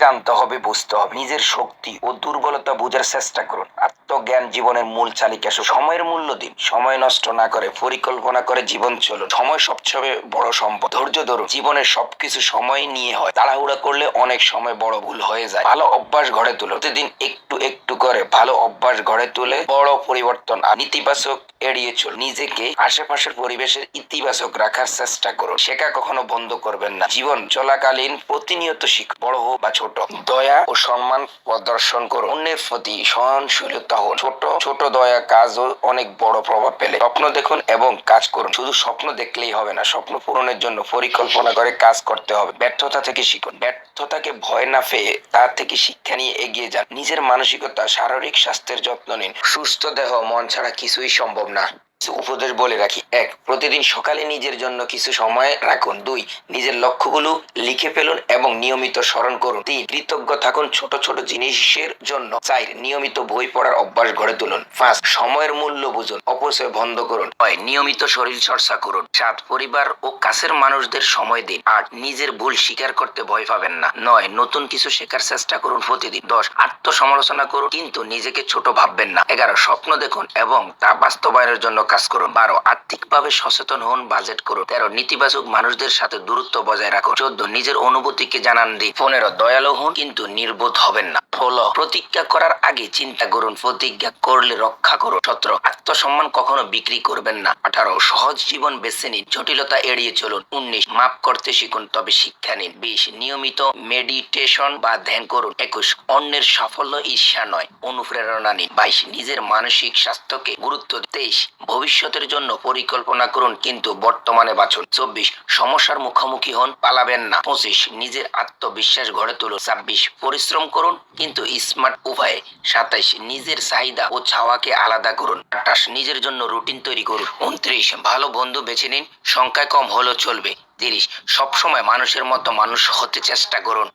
জানতে হবে, বুঝতে হবে। নিজের শক্তি ও দুর্বলতা বোঝার চেষ্টা করুন। আত্মজ্ঞান জীবনের মূল চালিকা। সময়ের মূল্য দিন, সময় নষ্ট না করে পরিকল্পনা করে জীবন চলুন। সময় সবচেয়ে বড় সম্পদ। ধৈর্য ধরুন, জীবনের সবকিছু সময় নিয়ে হয়। তাড়াহুড়া করলে অনেক সময় বড় ভুল হয়ে যায়। ভালো অভ্যাস গড়ে তুলুন, প্রতিদিন একটু একটু করে ভালো অভ্যাস গড়ে তুলে বড় পরিবর্তন। আর নেতিবাচক এড়িয়ে চলুন। নিজেকে আশেপাশের পরিবেশের ইতিবাচক রাখার চেষ্টা করুন। শেখা কখনো বন্ধ করবেন না। জীবন চলাকালীন প্রতিনিয়ত শিখুন, বড় হোক বা ছোট। দয়া ও সম্মান প্রদর্শন করুন। অন্যের প্রতি সহনশীলতা হন। ছোট ছোট দয়া কাজও অনেক বড় প্রভাব ফেলে। স্বপ্ন দেখুন এবং কাজ করুন। শুধু স্বপ্ন দেখলেই হবে না, স্বপ্ন পূরণের জন্য পরিকল্পনা করে কাজ করতে হবে। ব্যর্থতা থেকে শিখুন, ব্যর্থতাকে ভয় না পেয়ে তার থেকে শিক্ষা নিয়ে এগিয়ে যান। নিজের মানসিকতা শারীরিক স্বাস্থ্যের যত্ন নিন। সুস্থ দেহ মন ছাড়া কিছুই সম্ভব না। কিছু উপদেশ বলে রাখি। 1, প্রতিদিন সকালে নিজের জন্য কিছু সময় রাখুন। 2, নিজের লক্ষ্যগুলো লিখে ফেলুন এবং নিয়মিত স্মরণ করুন। 3, কৃতজ্ঞ থাকুন ছোট ছোট জিনিসের জন্য। 4, নিয়মিত বই পড়ার অভ্যাস গড়ে তুলুন। 5, সময়ের মূল্য বুঝুন, অপচয় বন্ধ করুন। 6, নিয়মিত শরীর চর্চা করুন। 7, পরিবার ও কাছের মানুষদের সময় দিন। 8, নিজের ভুল স্বীকার করতে ভয় পাবেন না। 9, নতুন কিছু শেখার চেষ্টা করুন প্রতিদিন। 10, আত্মসমালোচনা করুন কিন্তু নিজেকে ছোট ভাববেন না। 11, স্বপ্ন দেখুন এবং তা বাস্তবায়নের জন্য কাজ করুন। 12, আর্থিকভাবে সচেতন হন, বাজেট করুন। 13, নেতিবাচক মানুষদের সাথে দূরত্ব বজায় রাখুন। 14, নিজের অনুভূতিকে জানান দিন। 15, দয়ালু হন কিন্তু নির্বোধ হবেন না। 16, প্রতিজ্ঞা করার আগে চিন্তা করুন, প্রতিজ্ঞা করলে রক্ষা করুন। 17, আত্মসম্মান কখনো বিক্রি করবেন না। 18, সহজ জীবন বেছে নিন, জটিলতা এড়িয়ে চলুন। 19, মাফ করতে শিখুন তবে শিক্ষা নিন। 20, নিয়মিত মেডিটেশন বা ধ্যান করুন। 21, অন্যের সাফল্য ঈর্ষা নয়, অনুপ্রেরণা নিন। 22, নিজের মানসিক স্বাস্থ্যকে গুরুত্ব দিন। 23, ভবিষ্যতের জন্য পরিকল্পনা করুন কিন্তু বর্তমানে বাঁচুন। 24, সমস্যার মুখোমুখি হন, পালাবেন না। 25, নিজের আত্মবিশ্বাস গড়ে তুলুন। 26, পরিশ্রম করুন কিন্তু স্মার্ট উপায়ে। 27, নিজের চাহিদা ও চাওয়াকে আলাদা করুন। 28, নিজের জন্য রুটিন তৈরি করুন। 29, ভালো বন্ধু বেছে নিন, সংখ্যায় কম হলেও চলবে। 30, সবসময় মানুষের মতো মানুষ হতে চেষ্টা করুন।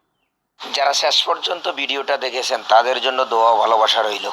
যারা শেষ পর্যন্ত ভিডিওটা দেখেছেন তাদের জন্য দোয়া ও ভালোবাসা রইল।